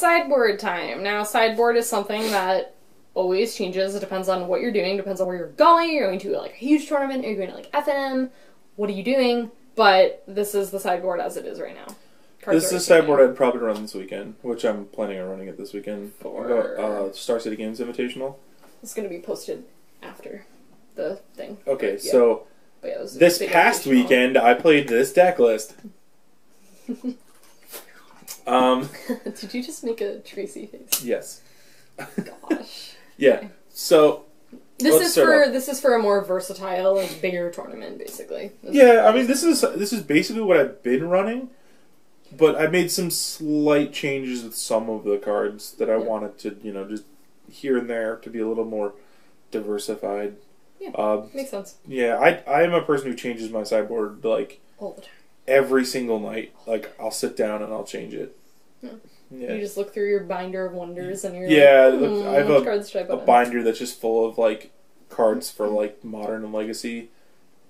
sideboard time. Now, sideboard is something that always changes. It depends on what you're doing, depends on where you're going. You're going to like a huge tournament, you're going to like FNM. What are you doing? But this is the sideboard as it is right now. This is the sideboard I'd probably run this weekend, which I'm planning on running it this weekend. For Star City Games Invitational. It's going to be posted after the thing. Okay, so this past weekend I played this deck list. Did you just make a Tracy face? Yes. Gosh. Yeah. Okay. So this is for a more versatile, like bigger tournament, basically. This is basically what I've been running, but I made some slight changes with some of the cards that I wanted to, just here and there to be a little more diversified. Yeah, makes sense. Yeah, I am a person who changes my sideboard like all the time. Every single night. Like I'll sit down and I'll change it. Yeah. You just look through your binder of wonders and you're like, I have a binder that's just full of like cards for like Modern and Legacy,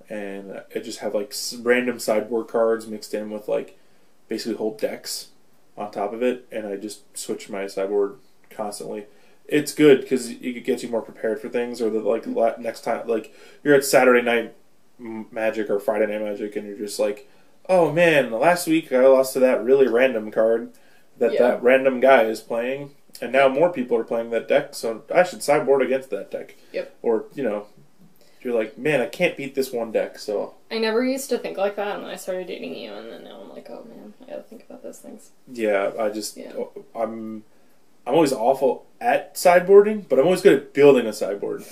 and I just have like random sideboard cards mixed in with like basically whole decks on top of it, and I just switch my sideboard constantly. It's good because it gets you more prepared for things, or next time, like you're at Saturday Night Magic or Friday Night Magic, and you're just like, oh man, last week I lost to that really random card that random guy is playing, and now more people are playing that deck, so I should sideboard against that deck. Yep. Or, you're like, man, I can't beat this one deck, so... I never used to think like that, and then I started dating you, and then now I'm like, oh man, I gotta think about those things. Yeah, I'm always awful at sideboarding, but I'm always good at building a sideboard.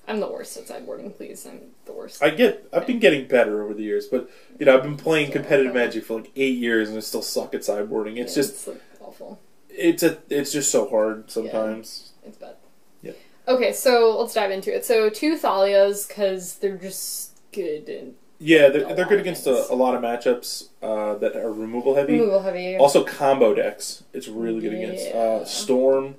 I'm the worst at sideboarding, please. I'm the worst. I've been getting better over the years, but I've been playing competitive Magic for like 8 years and I still suck at sideboarding. It's just like awful. It's just so hard sometimes. Yeah, it's bad. Yeah. Okay, so let's dive into it. So 2 Thalias because they're just good. And they're good against a lot of matchups that are removal heavy. Removal heavy. Also combo decks. It's really good against Storm.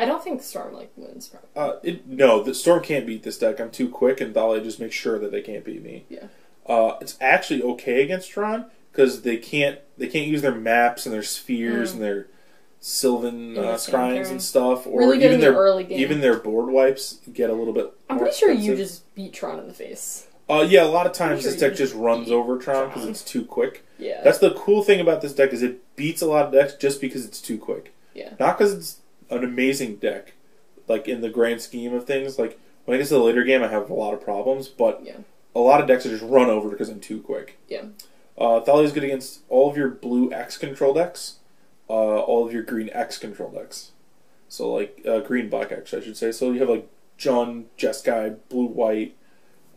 I don't think Storm wins. The Storm can't beat this deck. I'm too quick, and Thalia just makes sure that they can't beat me. Yeah. It's actually okay against Tron because they can't use their maps and their spheres and their Sylvan Scryings and stuff, or really even their early game. Even their board wipes get a little bit. I'm pretty sure you just beat Tron in the face. A lot of times this deck just runs over Tron because it's too quick. Yeah. That's the cool thing about this deck is it beats a lot of decks just because it's too quick. Yeah. Not because it's an amazing deck, like in the grand scheme of things. Like when I get to the later game, I have a lot of problems, but a lot of decks are just run over because I'm too quick. Yeah. Thalia's good against all of your blue X control decks, all of your green X control decks. So like green black X, I should say. So you have like Jund, Jeskai, blue white,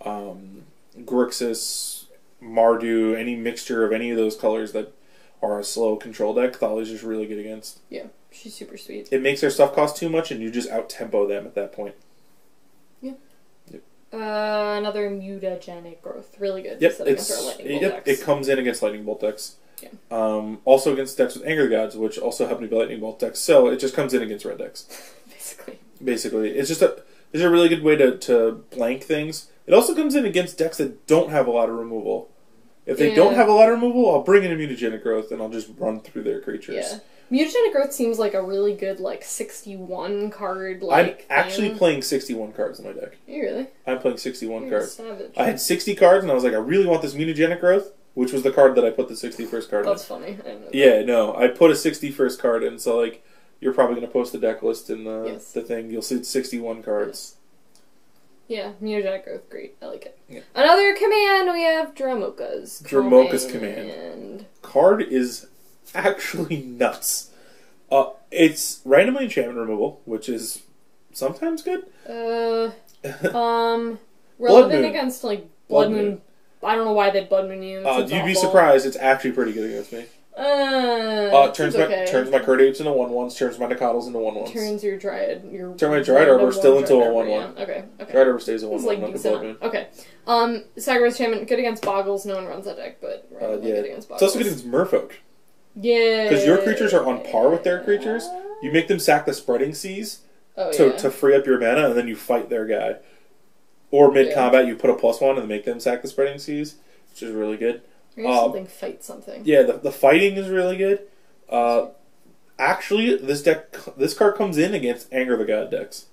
Grixis, Mardu, any mixture of any of those colors that are a slow control deck. Thalia's just really good against. Yeah. She's super sweet. It makes their stuff cost too much, and you just out-tempo them at that point. Yeah. Yep. Another Mutagenic Growth. Really good. Yep, it comes in against Lightning Bolt decks. Yeah. Also against decks with Anger Gods, which also happen to be Lightning Bolt decks, so it just comes in against red decks. Basically. It's just a really good way to blank things. It also comes in against decks that don't have a lot of removal. If they don't have a lot of removal, I'll bring in a Mutagenic Growth, and I'll just run through their creatures. Yeah. Mutagenic Growth seems like a really good, 61 card, I'm actually playing 61 cards in my deck. Are you really? I'm playing 61 cards. Savage. I had 60 cards, and I was like, I really want this Mutagenic Growth, which was the card that I put the 61st card in. That's funny. I didn't know that. No, I put a 61st card in, so, you're probably going to post the deck list in the thing. You'll see it's 61 cards. Yeah, Mutagenic Growth, great. I like it. Yeah. Another command, we have Dromoka's command. Card is actually nuts. It's randomly enchantment removal, which is sometimes good. Relevant against Blood Moon. I don't know why they Blood Moon you. You'd be surprised. It's actually pretty good against me. Turns my Kird Apes into 1/1s. Turns my Nacatls into 1/1s. Turns your Dryad. Turn my Dryad Arbor still into a 1/1. Yeah. Okay. Dryad Arbor stays a 1/1 under Blood Moon. Okay. Sacred Enchantment good against Boggles. No one runs that deck, but good against Boggles. It's also good against Merfolk. Yeah. Because your creatures are on par with their creatures. You make them sack the Spreading Seas to free up your mana, and then you fight their guy. Or mid-combat, you put a +1 and make them sack the Spreading Seas, which is really good. Or something fight something. Yeah, the fighting is really good. Actually, this card comes in against Anger the God decks.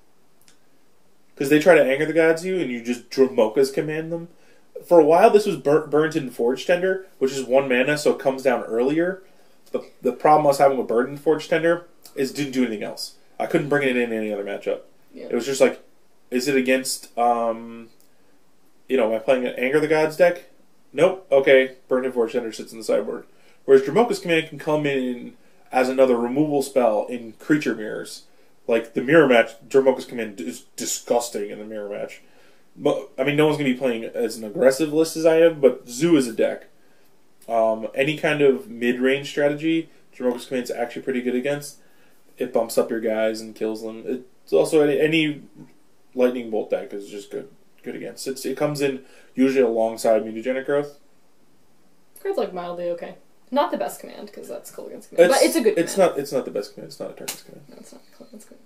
Because they try to Anger the Gods you, and you just Dromoka's command them. For a while, this was Burnt in Forge Tender, which is 1 mana, so it comes down earlier. The problem I was having with Burnt in Forge Tender is it didn't do anything else. I couldn't bring it in any other matchup. Yeah. It was just like, is it against, am I playing an Anger the Gods deck? Nope. Okay, Burnt in Forge Tender sits in the sideboard. Whereas Dromoka's command can come in as another removal spell in creature mirrors. Like, the mirror match, Dromoka's command is disgusting in the mirror match. But, I mean, no one's going to be playing as an aggressive list as I have, but Zoo is a deck. Any kind of mid-range strategy, Dromoka's command is actually pretty good against. It bumps up your guys and kills them. It's also, any Lightning Bolt deck is just good against. It comes in usually alongside Mutagenic Growth. Card's like mildly okay. Not the best command, because that's cool against command. But it's a good command. It's not the best command. It's not Atarka's command. No, it's not. That's good.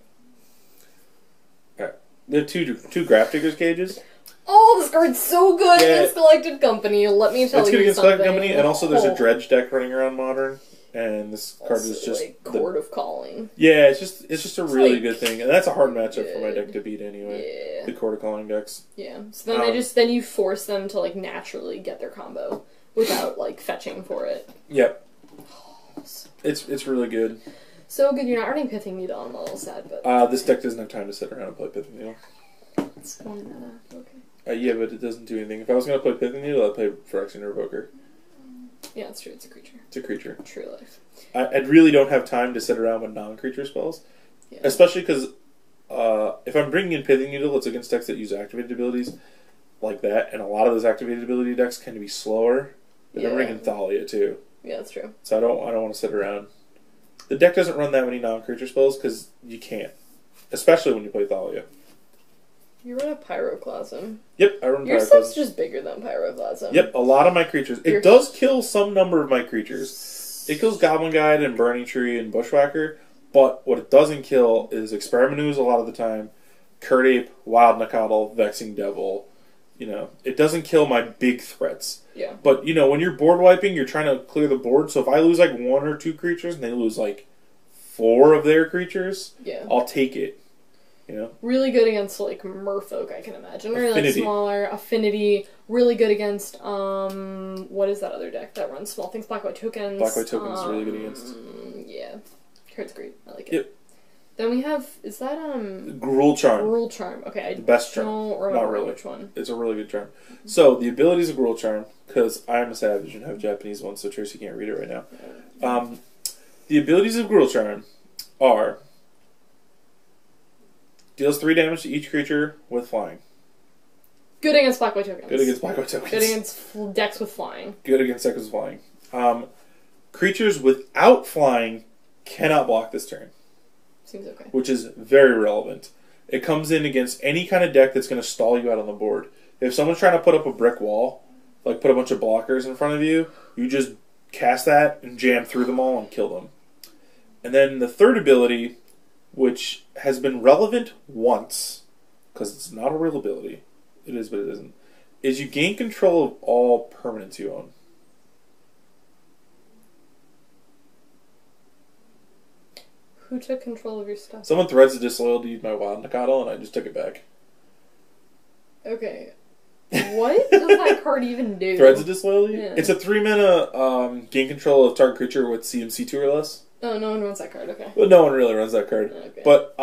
Alright. There are two Grafdigger's cages. Oh, this card's so good against Collected Company. Let me tell you something. It's good against Collected Company, and also there's a Dredge deck running around Modern. And this card also, is just like, Court of Calling. Yeah, it's just a really good thing, and that's a hard matchup for my deck to beat anyway. Yeah. The Court of Calling decks. Yeah. So then then you force them to like naturally get their combo without like fetching for it. Yep. It's really good. So good. You're not running Pithing Needle. I'm a little sad, but this deck doesn't have time to sit around and play Pithing Needle. It's 1 mana. Okay. Yeah, but it doesn't do anything. If I was going to play Pithing Needle, I'd play Phyrexian Revoker. Yeah, it's true. It's a creature. It's a creature. True life. I really don't have time to sit around with non-creature spells. Yeah. Especially because if I'm bringing in Pithing Needle, it's against decks that use activated abilities like that, and a lot of those activated ability decks tend to be slower. But I'm bringing Thalia, too. Yeah, that's true. So I don't want to sit around. The deck doesn't run that many non-creature spells because you can't. Especially when you play Thalia. You run a Pyroclasm. Yep, I run Your Pyroclasm. set's just bigger than Pyroclasm. Yep, a lot of my creatures. It does kill some number of my creatures. It kills Goblin Guide and Burning-Tree and Bushwhacker, but what it doesn't kill is Experiment Ooze a lot of the time, Kird Ape, Wild Nacatl, Vexing Devil. It doesn't kill my big threats. Yeah. But, when you're board wiping, you're trying to clear the board, so if I lose like 1 or 2 creatures and they lose like 4 of their creatures, I'll take it. Really good against like Merfolk, I can imagine. Or Affinity. Like smaller Affinity. Really good against what is that other deck that runs small things? Black White Tokens. Black White Tokens is really good against. Yeah, card's great. I like it. Yep. Then we have Gruul Charm. Gruul Charm. Okay, the best charm. Not really. Which one? It's a really good charm. So the abilities of Gruul Charm, because I am a savage and have Japanese ones, so Tracy can't read it right now. The abilities of Gruul Charm are. Deals 3 damage to each creature with flying. Good against Black White Tokens. Good against Black White Tokens. Good against decks with flying. Good against decks with flying. Creatures without flying cannot block this turn. Seems okay. Which is very relevant. It comes in against any kind of deck that's going to stall you out on the board. If someone's trying to put up a brick wall, like put a bunch of blockers in front of you, you just cast that and jam through them all and kill them. And then the third ability, which has been relevant once, because it's not a real ability, it is but it isn't, is you gain control of all permanents you own. Who took control of your stuff? Someone threads the disloyal to use my Wild Nacatl, and I just took it back. Okay. What does that card even do? Threads of Disloyalty? Yeah. It's a 3-mana gain control of target creature with CMC 2 or less. Oh, no one runs that card, okay. Well, no one really runs that card. Okay. But,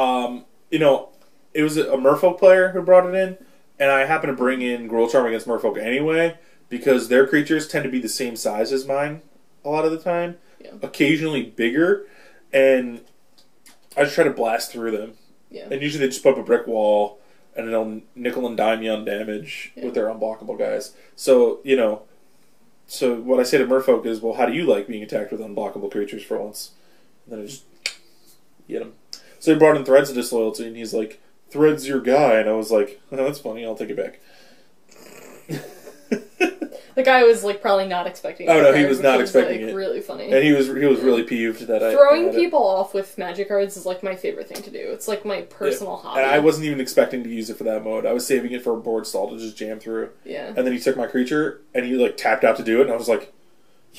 it was a Merfolk player who brought it in, and I happened to bring in Gruul Charm against Merfolk anyway, because their creatures tend to be the same size as mine a lot of the time, occasionally bigger, and I just try to blast through them. Yeah. And usually they just put up a brick wall, and they'll nickel and dime you on damage with their unblockable guys. So, so what I say to Merfolk is, well, how do you like being attacked with unblockable creatures for once? And then I just get him. So he brought in Threads of Disloyalty, and he's like, Thread's your guy. And I was like, oh, that's funny, I'll take it back. The guy was like probably not expecting it. Oh no, he was not expecting it. Really funny. And he was really peeved that Throwing people off with magic cards is like my favorite thing to do. It's like my personal hobby. And I wasn't even expecting to use it for that mode. I was saving it for a board stall to just jam through. Yeah. And then he took my creature and he like tapped out to do it, and I was like,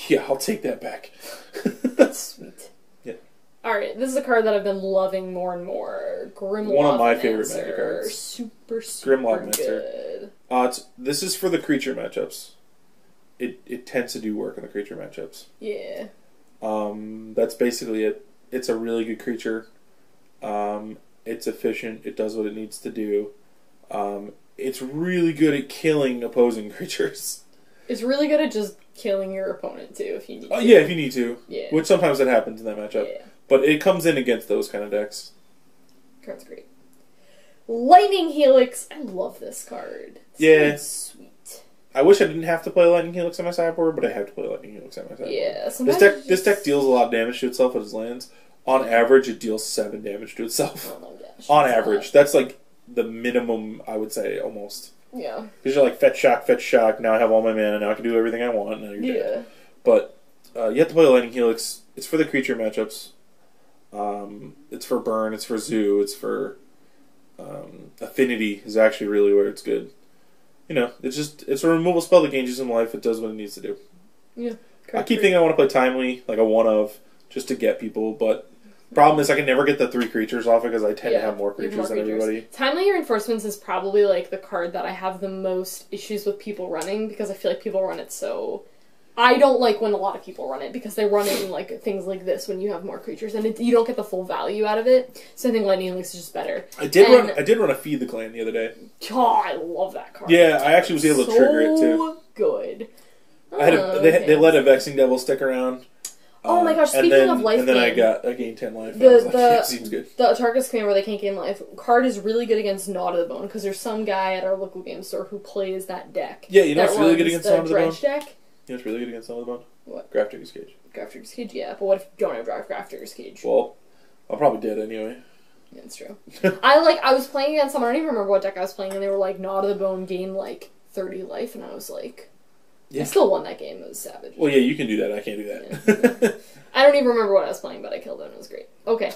yeah, I'll take that back. That's sweet. Yeah. Alright, this is a card that I've been loving more and more. Grim Lavamancer. One of my favorite Magic cards. Super Grim Lavamancer. good. This is for the creature matchups. It tends to do work in the creature matchups. Yeah. That's basically it. It's a really good creature. It's efficient. It does what it needs to do. It's really good at killing opposing creatures. It's really good at just killing your opponent, too, if you need to. Oh, yeah, if you need to. Yeah. Which sometimes that happens in that matchup. Yeah. But it comes in against those kind of decks. Card's great. Lightning Helix. I love this card. It's sweet. I wish I didn't have to play Lightning Helix on my sideboard, but I have to play Lightning Helix on my sideboard. Yeah. This deck deals a lot of damage to itself with its lands. On average, it deals 7 damage to itself. Oh my gosh. On average. That's like the minimum, I would say, almost. Yeah. Because you're like, fetch shock, now I have all my mana, now I can do everything I want, now you're dead. But you have to play Lightning Helix. It's for the creature matchups. It's for Burn, it's for Zoo, it's for Affinity is actually really where it's good. You know, it's a removal spell that gains you some life, it does what it needs to do. Yeah. I keep thinking I want to play Timely, like a 1-of, just to get people, but problem is I can never get the 3 creatures off it because I tend to have more creatures than everybody. Timely Reinforcements is probably like the card that I have the most issues with people running because I feel like people run it so... I don't like when a lot of people run it because they run it in like things like this when you have more creatures and you don't get the full value out of it. So I think Lightning Helix is just better. I did run a Feed the Clan the other day. Oh, I love that card. Yeah, I actually was able to trigger it too. So good. They let a Vexing Devil stick around. Oh my gosh, speaking of life and then gain, I gained 10 life. It seems good. The Atarka's command where they can't gain life card is really good against Gnaw to the Bone because there's some guy at our local game store who plays that deck. Yeah, you know what's really good against Gnaw to the Bone? Deck? You know what's really good against Gnaw to the Bone? What? Grafdigger's Cage. Grafdigger's Cage, yeah, but what if you don't have Grafdigger's Cage? Well, I'm probably dead anyway. Yeah, that's true. I was playing against someone, I don't even remember what deck I was playing, and they were like, Gnaw to the Bone gain like 30 life, and I was like... Yeah. I still won that game. It was savage. Well, yeah, you can do that. I can't do that. Yeah. I don't even remember what I was playing, but I killed them. It was great. Okay.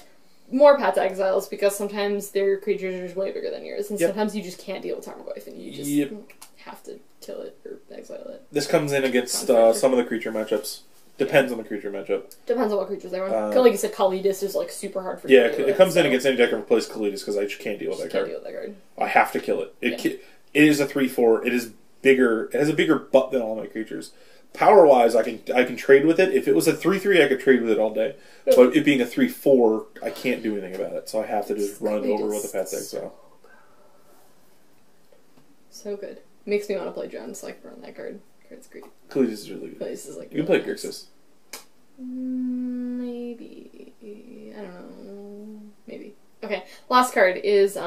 More Path to Exiles, because sometimes their creatures are just way bigger than yours, and sometimes you just can't deal with Tarmogoyf, and you just have to kill it or exile it. This comes in against some of the creature matchups. Depends on the creature matchup. Depends on what creatures they run. Like you said, Khalidus is like super hard for you to deal with. It comes in against any deck that replaces Khalidus, because I just can't deal with that card. I have to kill it. It is a 3/4. It is bigger. It has a bigger butt than all my creatures. Power wise, I can trade with it. If it was a 3/3, I could trade with it all day. But it being a 3/4, I can't do anything about it. So I have to just run it over with the Path to Exile. So good. Makes me want to play Drown, so I can run that card. Card's great. Khalidus is really good. Khalidus is like you can play Grixis. Maybe. I don't know. Maybe. Okay. Last card is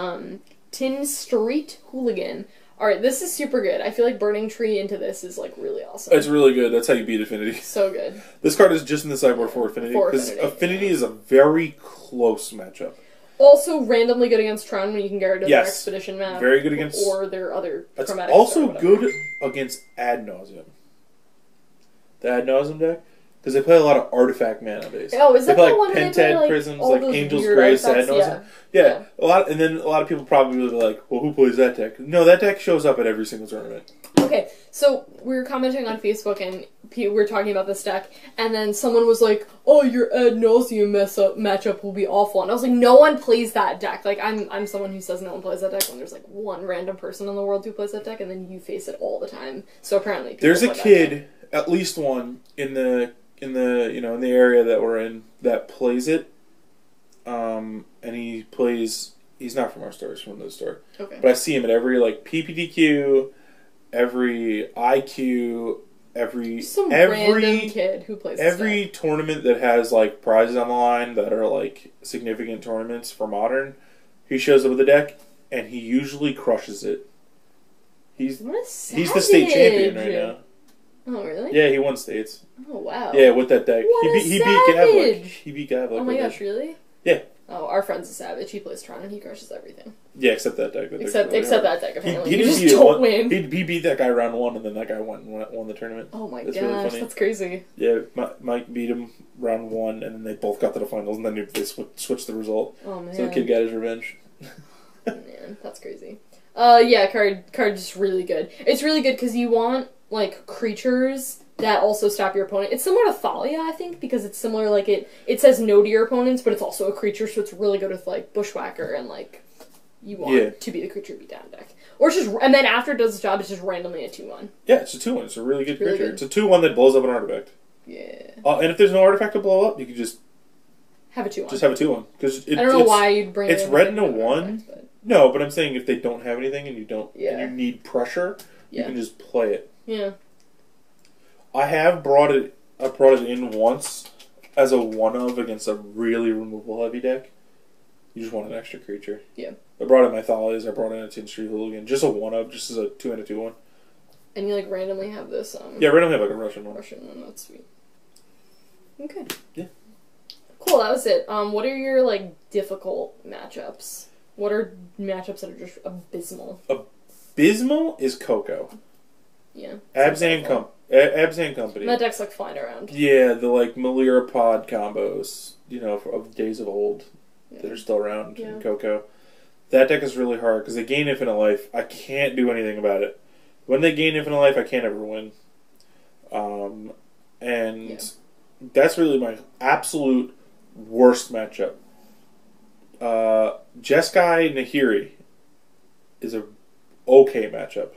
Tin Street Hooligan. Alright, this is super good. I feel like Burning-Tree into this is, like, really awesome. It's really good. That's how you beat Affinity. So good. This card is just in the sideboard for Affinity. Because Affinity is a very close matchup. Also randomly good against Tron when you can get rid of their Expedition map. Very good against... Or their other It's also good against Ad Nauseam. The Ad Nauseam deck. Because they play a lot of artifact mana base. Oh, is that they play, the one Pentad they play, like, Prisms, like Angel's Grace, Ad Nauseam? Yeah. And then a lot of people probably will be like, well, who plays that deck? No, that deck shows up at every single tournament. Okay, so we were commenting on Facebook and we were talking about this deck, and then someone was like, oh, your Ad Nauseam matchup will be awful. And I was like, no one plays that deck. Like, I'm someone who says no one plays that deck when there's like one random person in the world who plays that deck, and then you face it all the time. So apparently people there's a kid, at least one, in the area that we're in that plays it. And he's not from our store, he's from another store. Okay. But I see him at every like PPTQ, every IQ, every random kid who plays every tournament that has like prizes on the line that are like significant tournaments for Modern. He shows up with the deck and he usually crushes it. He's the state champion right now. Oh, really? Yeah, he won states. Oh, wow. Yeah, with that deck. He beat Gavlik. He beat Gavlik. Oh my gosh, really? Yeah. Oh, our friend's a savage. He plays Tron and he crushes everything. Yeah, except that deck. Except that deck, apparently. He just don't win. He beat that guy round 1, and then that guy won the tournament. Oh my gosh, really funny. That's crazy. Yeah, Mike beat him round 1, and then they both got to the finals, and then they switched the result. Oh man. So the kid got his revenge. Man, that's crazy. Yeah, card just really good. It's really good because you want, like, creatures that also stop your opponent. It's similar to Thalia, I think, because it's similar, like, it says no to your opponents, but it's also a creature, so it's really good with, like, Bushwhacker, and, like, you want to be the creature beat down deck. Or it's just, and then after it does its job, it's just randomly a 2/1. Yeah, it's a 2/1. It's a really good creature. It's a 2/1 that blows up an artifact. Yeah. And if there's no artifact to blow up, you can just... Have a 2/1. Just have a 2/1. I don't know why you'd bring it in. It's red and a 1. But... No, but I'm saying if they don't have anything and you don't... and you need pressure, you can just play it. Yeah. I have brought it in once as a 1-of against a really removal heavy deck. You just want an extra creature. Yeah. I brought in my Thalias, I brought in a Tin Street Hooligan. Just a 1-of, just as a 2 and a 2/1. And you, like, randomly have this, Yeah, randomly have, like, a Russian one. That's sweet. Okay. Yeah. Cool, that was it. What are your, like, difficult matchups? What are matchups that are just abysmal? Abysmal is Coco. Yeah. Abzan Company. That deck's, like, flying around. Yeah, the, like, Melira Pod combos, you know, of days of old that are still around in Coco. That deck is really hard because they gain infinite life. I can't do anything about it. When they gain infinite life, I can't ever win. That's really my absolute worst matchup. Jeskai Nahiri is a okay matchup.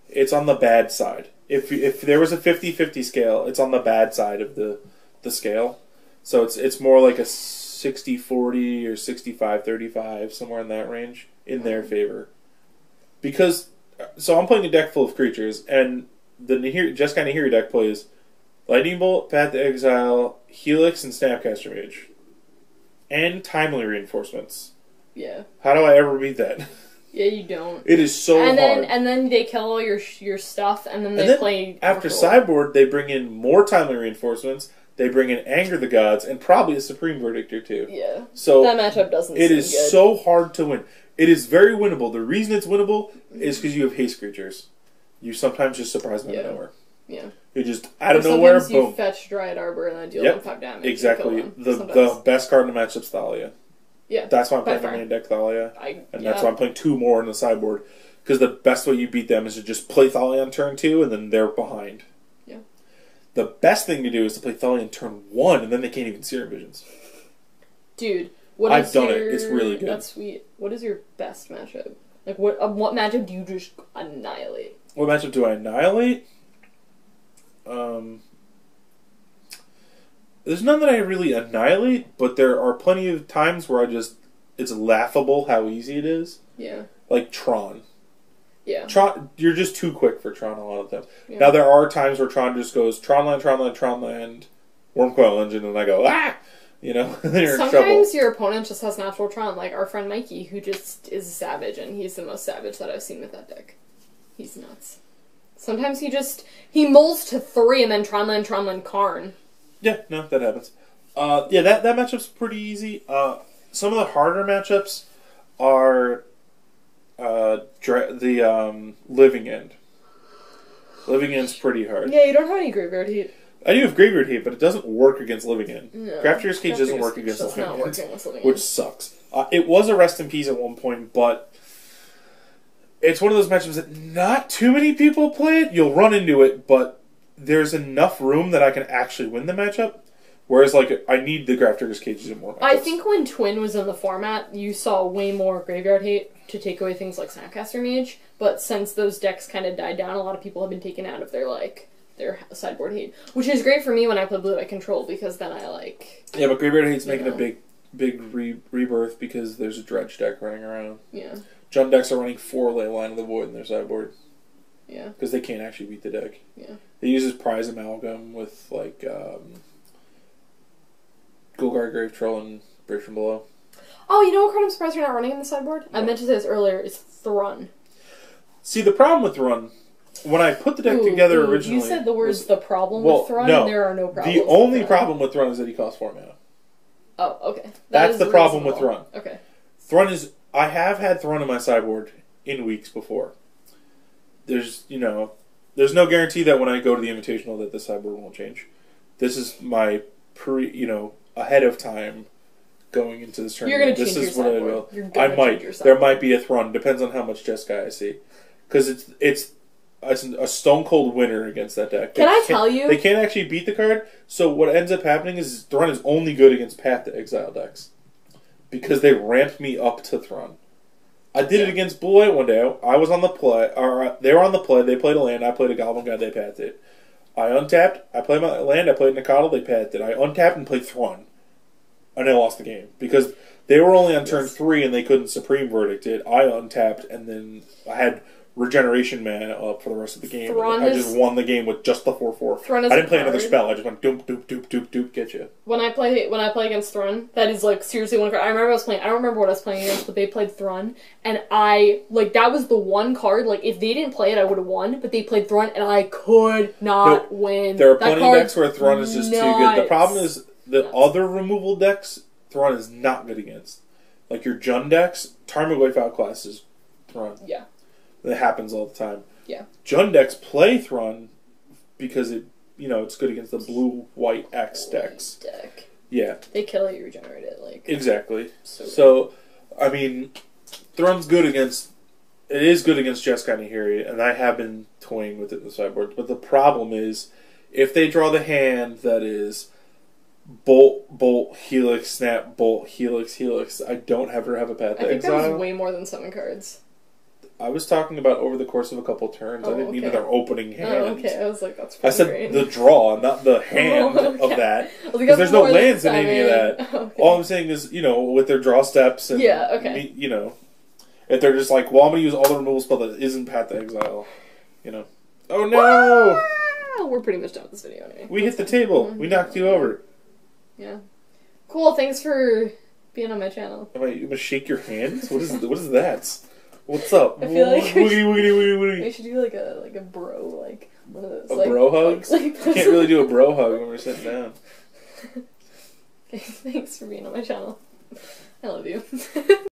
It's on the bad side. If there was a 50-50 scale, it's on the bad side of the scale. So it's more like a 60-40 or 65-35, somewhere in that range, in their favor. Because, so I'm playing a deck full of creatures, and the Jeskai Nahiri deck plays Lightning Bolt, Path to Exile, Helix, and Snapcaster Mage. And Timely Reinforcements. Yeah. How do I ever beat that? Yeah, you don't. It is so hard. And then they kill all your stuff, and then they play... After Sideboard, they bring in more Timely Reinforcements, they bring in Anger the Gods, and probably a Supreme Verdict or two. Yeah. So that matchup doesn't seem good. It is so hard to win. It is very winnable. The reason it's winnable is because you have haste creatures. You sometimes just surprise them out of nowhere. Yeah. You just, out of nowhere, boom. You fetch Dryad Arbor and then deal them 5 damage. Exactly. The best card in the matchup is Thalia. Yeah. That's why I'm playing the main deck Thalia. That's why I'm playing 2 more in the sideboard. Because the best way you beat them is to just play Thalia on turn 2 and then they're behind. Yeah. The best thing to do is to play Thalia on turn 1 and then they can't even see your visions. Dude, I've done it. It's really good. That's sweet. What is your best matchup? Like, what matchup do you just annihilate? What matchup do I annihilate? There's none that I really annihilate, but there are plenty of times where it's laughable how easy it is. Yeah. Like Tron. Yeah. Tron, you're just too quick for Tron a lot of times. Yeah. Now there are times where Tron just goes, Tron land, Wormcoil Engine, and I go, ah! You know, then you're in trouble. Sometimes your opponent just has natural Tron, like our friend Mikey, who just is a savage, and he's the most savage that I've seen with that deck. He's nuts. Sometimes he molds to 3 and then Tronland, Karn. Yeah, no, that happens. That matchup's pretty easy. Some of the harder matchups are the Living End. Living End's pretty hard. Yeah, you don't have any Graveyard Heat. I do have Graveyard Heat, but it doesn't work against Living End. No. Grafdigger's Cage doesn't work against Living End, which sucks. It was a Rest in Peace at one point, but it's one of those matchups that not too many people play it. You'll run into it, but there's enough room that I can actually win the matchup. Whereas, like, I need the Grafdigger's Cages in more matchups. I think when Twin was in the format, you saw way more Graveyard Hate to take away things like Snapcaster Mage. But since those decks kind of died down, a lot of people have been taken out of their sideboard hate. Which is great for me when I play Blue Eye Control, because then I like... Yeah, but Graveyard Hate's making a big rebirth because there's a Dredge deck running around. Yeah. Jund decks are running 4 Leyline of the Void in their sideboard. Yeah. Because they can't actually beat the deck. Yeah. It uses Prize Amalgam with, like, Golgari Grave Troll and Bridge from Below. Oh, you know what card I'm surprised you're not running in the sideboard? No. I meant to say this earlier, is Thrun. See, the problem with Thrun, when I put the deck together originally... You said the words the problem with Thrun, and there are no problems. The only problem with Thrun is that he costs 4 mana. Oh, okay. That's the problem with Thrun. Okay. Thrun is... I have had Thrun in my sideboard in weeks before. There's no guarantee that when I go to the Invitational that the sideboard won't change. This is my ahead of time going into this tournament. You're going to change your sideboard. I might. There might be a Thrun. Depends on how much Jeskai I see. Because it's a stone cold winner against that deck. Can I tell you? They can't actually beat the card. So what ends up happening is Thrun is only good against Path to Exile decks because they ramped me up to Thrun. I did it against Blue White one day. I was on the play, or they were on the play. They played a land. I played a Goblin guy. They pathed it. I untapped. I played my land. I played Nacatl. They pathed it. I untapped and played Thrun, and I lost the game because they were only on turn 3 and they couldn't Supreme Verdict it. I untapped and then I had Regeneration mana up for the rest of the game. I just won the game with just the 4/4. I didn't play another spell. I just went doop doop doop doop doop get you. When I play against Thrun, that is like seriously one card. I remember I was playing. I don't remember what I was playing against, but they played Thrun, and I like that was the one card. Like if they didn't play it, I would have won. But they played Thrun, and I could not win. There are plenty of decks where Thrun is just too good. The problem is the other removal decks Thrun is not good against. Like your Jund decks, Tarmogoyf outclasses Thrun. Yeah. That happens all the time. Yeah. Jund decks play Thrun because it's good against the blue-white X decks. Yeah. They kill it, you regenerate it. Like exactly. So I mean, Thrun's good against... It is good against Jeskai Nahiri, and I have been toying with it in the sideboard. But the problem is, if they draw the hand that is Bolt, Bolt, Helix, Snap, Bolt, Helix, Helix, I don't ever have a Path to Exile. I think that was way more than 7 cards. I was talking about over the course of a couple turns. I didn't mean their opening hand. Oh, okay. I was like, that's pretty great. The draw, not the hand of that. Because there's no lands in any of that. Okay. All I'm saying is, with their draw steps and, if they're just like, well, I'm going to use all the removal spell that isn't Path to Exile, Oh, no! We're pretty much done with this video anyway. We hit the table. We knocked you over. Yeah. Cool. Thanks for being on my channel. Am I going to shake your hands? What is that? What's up? I feel like woogity. we should do like a bro, like one of those. A bro hug? You can't really do a bro hug when we're sitting down. Okay, thanks for being on my channel. I love you.